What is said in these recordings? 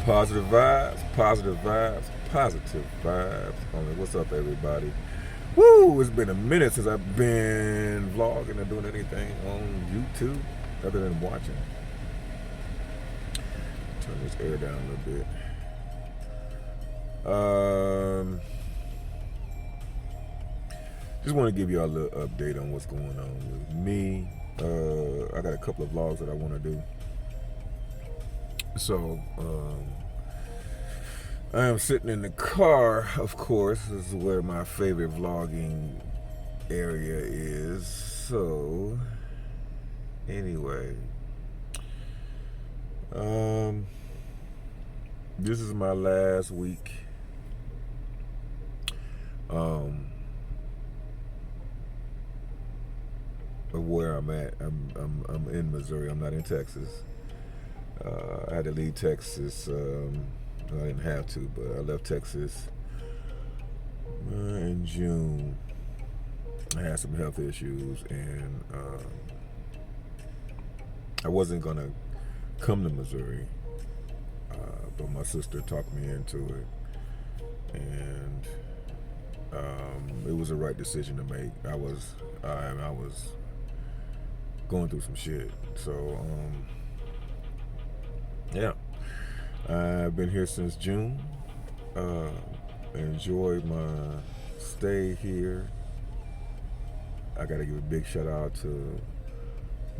Positive vibes, positive vibes, positive vibes. What's up, everybody? Woo! It's been a minute since I've been vlogging or doing anything on YouTube other than watching. Turn this air down a little bit. Just want to give y'all a little update on what's going on with me. I got a couple of vlogs that I want to do. So, I am sitting in the car, of course. This is where my favorite vlogging area is. So, anyway, this is my last week. Of where I'm at. I'm in Missouri. I'm not in Texas. I had to leave Texas. I didn't have to, but I left Texas in June. I had some health issues, and I wasn't gonna come to Missouri, but my sister talked me into it, and it was the right decision to make. I was going through some shit, so yeah. I've been here since June. Enjoyed my stay here. I gotta give a big shout out to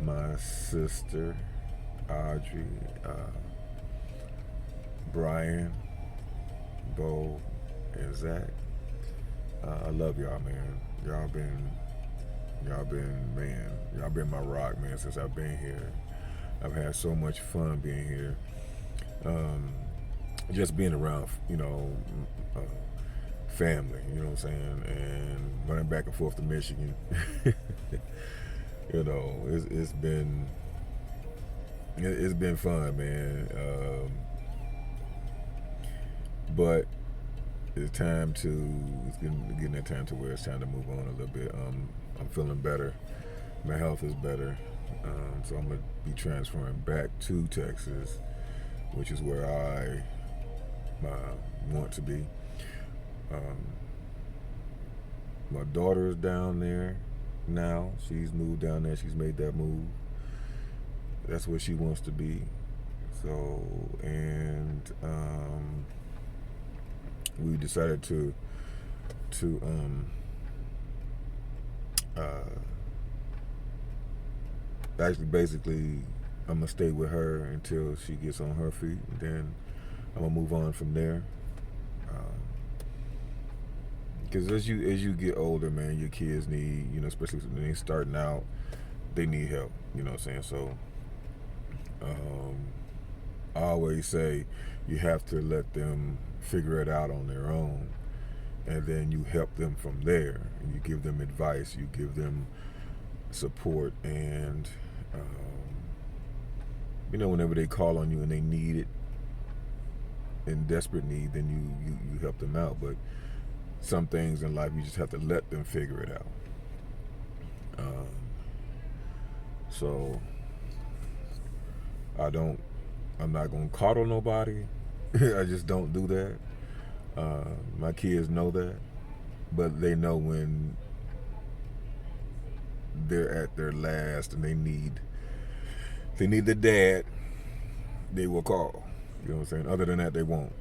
my sister, Audrey, Brian, Bo, and Zach. I love y'all, man. Y'all been my rock, man, since I've been here. I've had so much fun being here. Just being around, family, you know what I'm saying, and running back and forth to Michigan. It's been fun, man. But it's getting that time to where it's time to move on a little bit. I'm feeling better. My health is better. So I'm gonna be transferring back to Texas, which is where I want to be. My daughter is down there now. She's moved down there. She's made that move. That's where she wants to be. So, and we decided to actually, basically, I'm gonna stay with her until she gets on her feet, and then I'm gonna move on from there. Because as you get older, man, your kids need, especially when they starting out, they need help. You know what I'm saying? So, I always say you have to let them figure it out on their own, and then you help them from there. And you give them advice, you give them support, and whenever they call on you and they need it, in desperate need, then you help them out. But some things in life you just have to let them figure it out. So I'm not gonna coddle nobody. I just don't do that. My kids know that, but they know when they're at their last and they need the dad, they will call. You know what I'm saying? Other than that, they won't.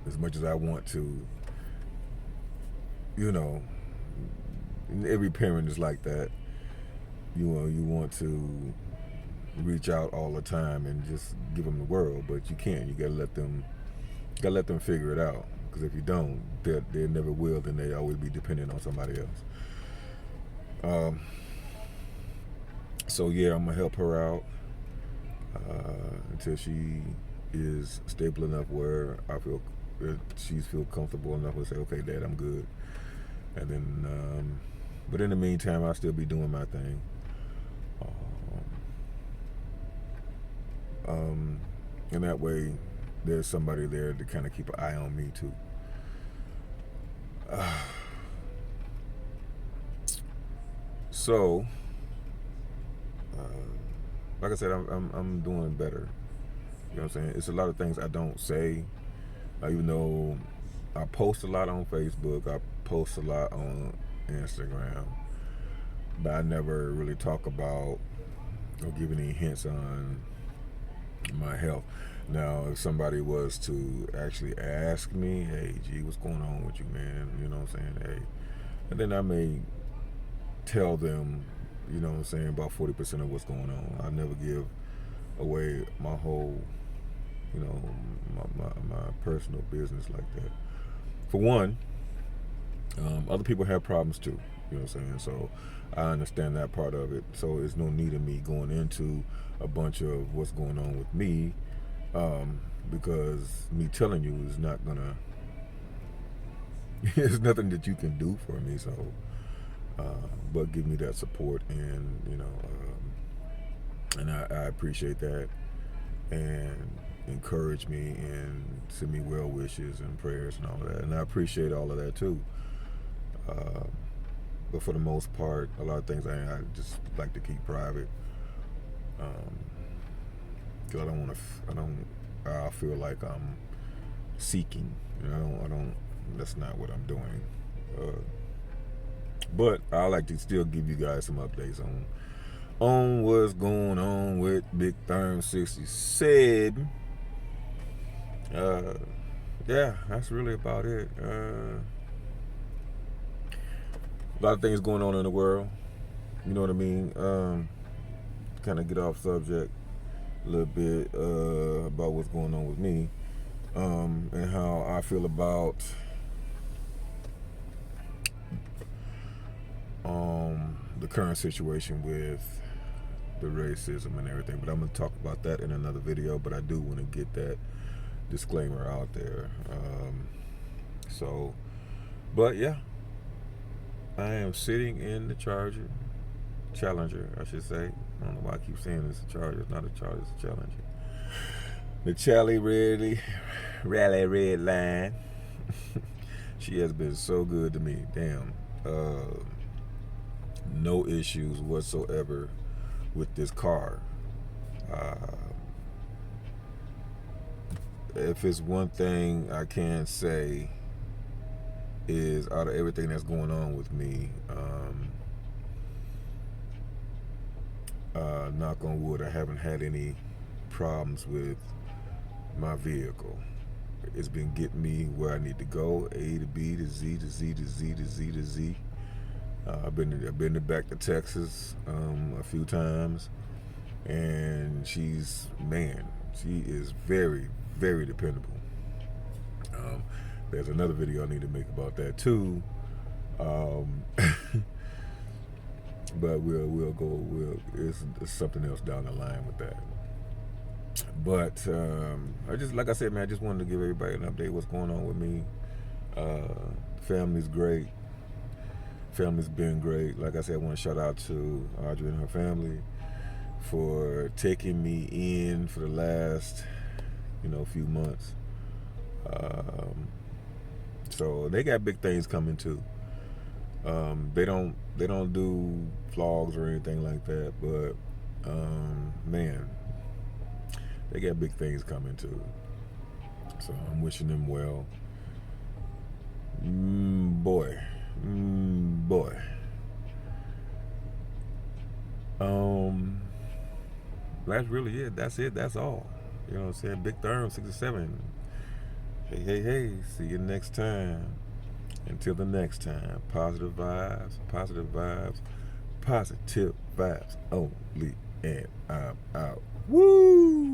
As much as I want to, every parent is like that. You want to reach out all the time and just give them the world, but you can't. You gotta let them figure it out. Because if you don't, they never will. Then they always be dependent on somebody else. So yeah, I'm gonna help her out until she is stable enough where I feel she's feel comfortable enough to say, okay, Dad, I'm good. And then, but in the meantime, I'll still be doing my thing. And that way, there's somebody there to kind of keep an eye on me too. So, like I said, I'm doing better. You know what I'm saying? It's a lot of things I don't say, even though I post a lot on Facebook, I post a lot on Instagram, but I never really talk about or give any hints on my health. Now, if somebody was to actually ask me, hey, G, what's going on with you, man? You know what I'm saying? Hey, and then I may tell them, you know what I'm saying, about 40% of what's going on. I never give away my whole, you know, my personal business like that. For one, other people have problems too. You know what I'm saying? So I understand that part of it. So there's no need of me going into a bunch of what's going on with me, because me telling you is not gonna. There's nothing that you can do for me. So, but give me that support, and you know, and I appreciate that, and encourage me and send me well wishes and prayers and all of that, and I appreciate all of that too. But for the most part, a lot of things I just like to keep private, because I don't want to. I feel like I'm seeking. You know, I don't. That's not what I'm doing. But I like to still give you guys some updates on what's going on with Big Therm 67. Yeah, that's really about it. A lot of things going on in the world. You know what I mean? Kind of get off subject a little bit about what's going on with me, and how I feel about the current situation with the racism and everything. But I'm going to talk about that in another video. But I do want to get that disclaimer out there. But yeah, I am sitting in the Challenger, I should say. I don't know why I keep saying it's a Charger. It's not a Charger, it's a Challenger. The Rally Red Line. She has been so good to me. Damn. No issues whatsoever with this car. If it's one thing I can say is, out of everything that's going on with me, knock on wood, I haven't had any problems with my vehicle. It's been getting me where I need to go, A to B to Z to Z to Z to Z to Z. I've been back to Texas a few times, and she is very, very dependable. There's another video I need to make about that too. But it's something else down the line with that. But like I said, man, I just wanted to give everybody an update what's going on with me. Family's great. Family's been great. Like I said, I want to shout out to Audrey and her family for taking me in for the last, few months. So they got big things coming too. They don't do vlogs or anything like that, but man, they got big things coming too. So I'm wishing them well. Boy. That's really it. That's it. That's all. You know what I'm saying? Big Therm 67. Hey. See you next time. Until the next time, positive vibes only, and I'm out. Woo!